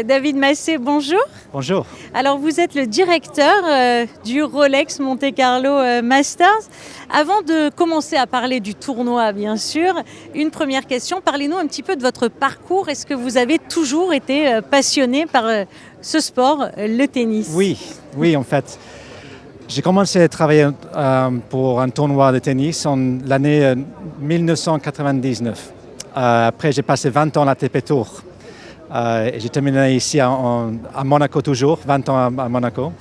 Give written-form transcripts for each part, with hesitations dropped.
David Massé, bonjour. Bonjour. Alors vous êtes le directeur du Rolex Monte Carlo Masters. Avant de commencer à parler du tournoi, bien sûr, une première question. Parlez-nous un petit peu de votre parcours. Est-ce que vous avez toujours été passionné par ce sport, le tennis? Oui, en fait. J'ai commencé à travailler pour un tournoi de tennis en l'année 1999. Après, j'ai passé 20 ans à l'ATP Tour. Et j'ai terminé ici à Monaco toujours, 20 ans à Monaco,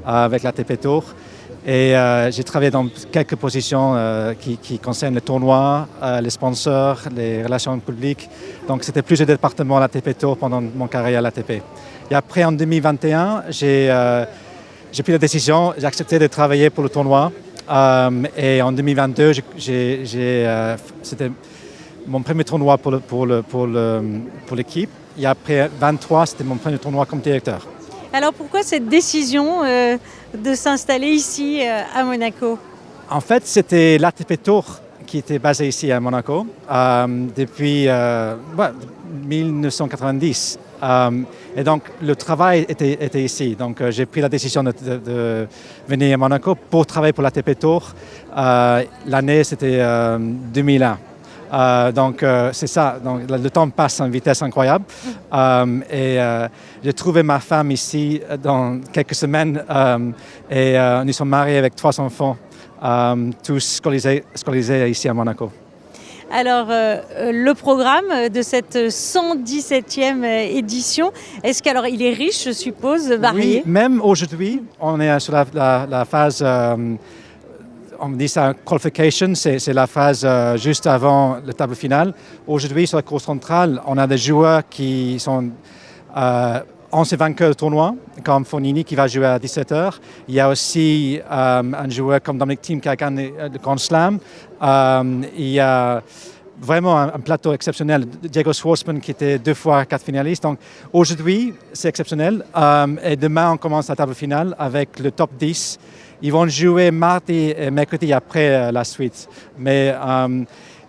avec l'ATP Tour. Et j'ai travaillé dans quelques positions qui concernent le tournoi, les sponsors, les relations publiques. Donc c'était plusieurs départements à l'ATP Tour pendant mon carrière à l'ATP. Et après, en 2021, j'ai pris la décision, j'ai accepté de travailler pour le tournoi. Et en 2022, c'était mon premier tournoi pour l'équipe. Et après 23, c'était mon premier tournoi comme directeur. Alors pourquoi cette décision de s'installer ici à Monaco? En fait, c'était l'ATP Tour qui était basé ici à Monaco depuis 1990. Et donc, le travail était ici. Donc, j'ai pris la décision de venir à Monaco pour travailler pour l'ATP Tour. L'année, c'était 2001. Donc, c'est ça. Donc, le temps passe à une vitesse incroyable. J'ai trouvé ma femme ici dans quelques semaines. Nous sommes mariés avec 3 enfants, tous scolarisés ici à Monaco. Alors, le programme de cette 117e édition, est-ce qu'alors il est riche, je suppose, varié? Oui, même aujourd'hui, on est sur la phase, on dit ça, qualification, c'est la phase juste avant le table finale. Aujourd'hui, sur la cour centrale, on a des joueurs qui sont anciens vainqueurs de tournoi, comme Fognini qui va jouer à 17h. Il y a aussi un joueur comme Dominic Thiem qui a gagné le Grand Slam. Il y a vraiment un plateau exceptionnel. Diego Schwartzman qui était 2 fois 4 finalistes. Donc aujourd'hui, c'est exceptionnel. Et demain, on commence la table finale avec le top 10. Ils vont jouer mardi et mercredi après la suite. Mais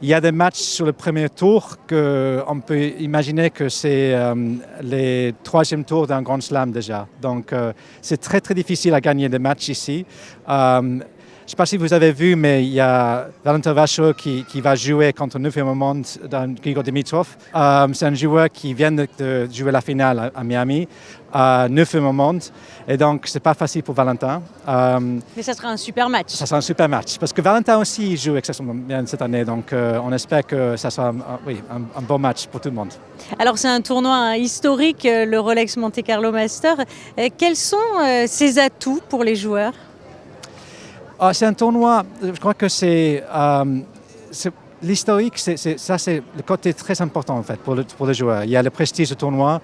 il y a des matchs sur le premier tour qu'on peut imaginer que c'est les 3e tours d'un Grand Slam déjà. Donc c'est très très difficile à gagner des matchs ici. Je ne sais pas si vous avez vu, mais il y a Valentin Vacheau qui va jouer contre le 9e monde dans Grigor Dimitrov. C'est un joueur qui vient de jouer la finale à Miami, 9e monde. Et donc, ce n'est pas facile pour Valentin. Mais ça sera un super match. Ça sera un super match. Parce que Valentin aussi joue extrêmement bien cette année. Donc, on espère que ça sera un bon match pour tout le monde. Alors, c'est un tournoi historique, le Rolex Monte Carlo Masters. Quels sont ses atouts pour les joueurs? C'est un tournoi, je crois que c'est l'historique, c'est le côté très important en fait pour les joueurs. Il y a le prestige du tournoi,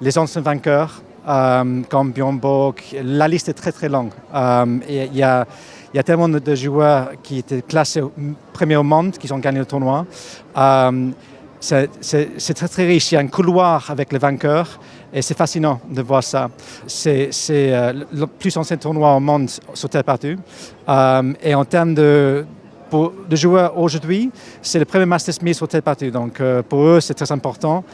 les anciens vainqueurs comme Björn Borg, la liste est très très longue. Et il y a tellement de joueurs qui étaient classés premiers au monde qui ont gagné le tournoi. C'est très très riche, il y a un couloir avec les vainqueurs et c'est fascinant de voir ça. C'est le plus ancien tournoi au monde sur terre battue. Et en termes de joueurs aujourd'hui, c'est le premier Masters 1000 sur terre battue. Donc pour eux, c'est très important.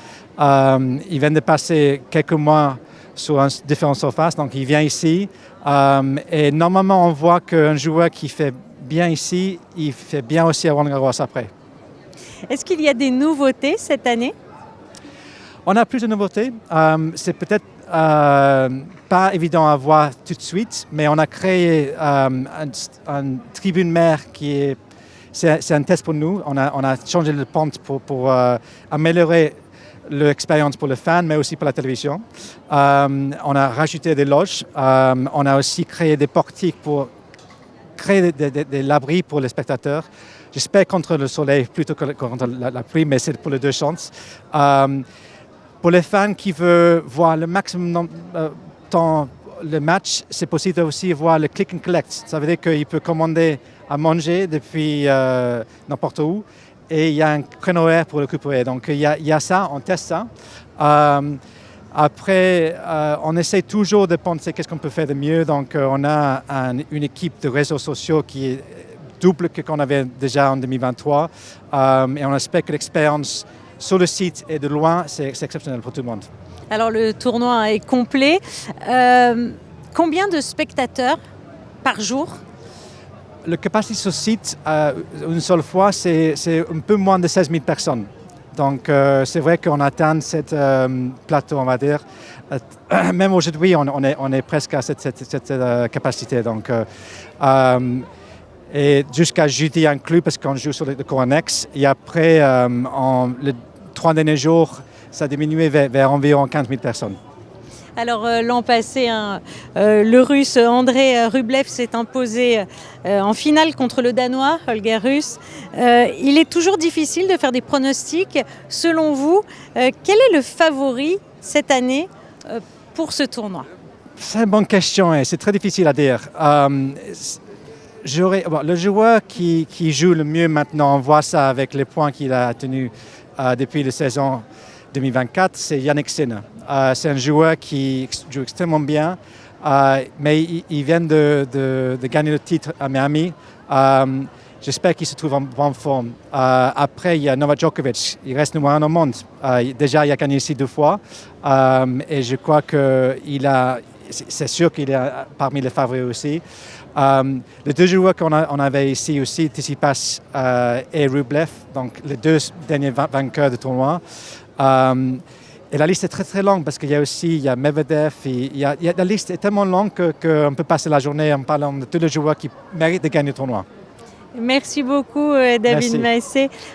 Ils viennent de passer quelques mois sur différentes surfaces, donc ils viennent ici. Et normalement, on voit qu'un joueur qui fait bien ici, il fait bien aussi à Roland-Garros après. Est-ce qu'il y a des nouveautés cette année? On a plus de nouveautés. C'est peut-être pas évident à voir tout de suite, mais on a créé une tribune mère c'est un test pour nous. On a changé le pente pour améliorer l'expérience pour le fan, mais aussi pour la télévision. On a rajouté des loges. On a aussi créé des portiques pour créer des l'abri pour les spectateurs. J'espère contre le soleil plutôt que contre la pluie, mais c'est pour les deux chances. Pour les fans qui veulent voir le maximum de temps le match, c'est possible aussi voir le click and collect. Ça veut dire qu'il peut commander à manger depuis n'importe où et il y a un créneau horaire pour le récupérer. Donc il y a ça, on teste ça. Après, on essaie toujours de penser qu'est-ce qu'on peut faire de mieux. Donc on a une équipe de réseaux sociaux qui est double que qu'on avait déjà en 2023. Et on espère que l'expérience sur le site et de loin, c'est exceptionnel pour tout le monde. Alors le tournoi est complet. Combien de spectateurs par jour? Le capacité sur site, une seule fois, c'est un peu moins de 16 000 personnes. Donc c'est vrai qu'on atteint cette plateau, on va dire. Même aujourd'hui, on est presque à cette capacité. Donc, et jusqu'à jeudi inclus, parce qu'on joue sur le cours annexe. Et après, les 3 derniers jours, ça a diminué vers environ 15 000 personnes. Alors l'an passé, le Russe Andrei Rublev s'est imposé en finale contre le Danois Holger Rus. Il est toujours difficile de faire des pronostics. Selon vous, quel est le favori cette année pour ce tournoi? C'est une bonne question et c'est très difficile à dire. Le joueur qui joue le mieux maintenant, on voit ça avec les points qu'il a tenus depuis la saison 2024, c'est Jannik Sinner. C'est un joueur qui joue extrêmement bien, mais il vient de gagner le titre à Miami. J'espère qu'il se trouve en bonne forme. Après, il y a Novak Djokovic, il reste numéro 1 au monde. Déjà, il a gagné ici 2 fois. Et je crois c'est sûr qu'il est parmi les favoris aussi. Les 2 joueurs qu'on avait ici aussi, Tsitsipas et Rublev, donc les 2 derniers vainqueurs du tournoi. Et la liste est très très longue parce qu'il y a Medvedev, la liste est tellement longue qu'on peut passer la journée en parlant de tous les joueurs qui méritent de gagner le tournoi. Merci beaucoup David Massé.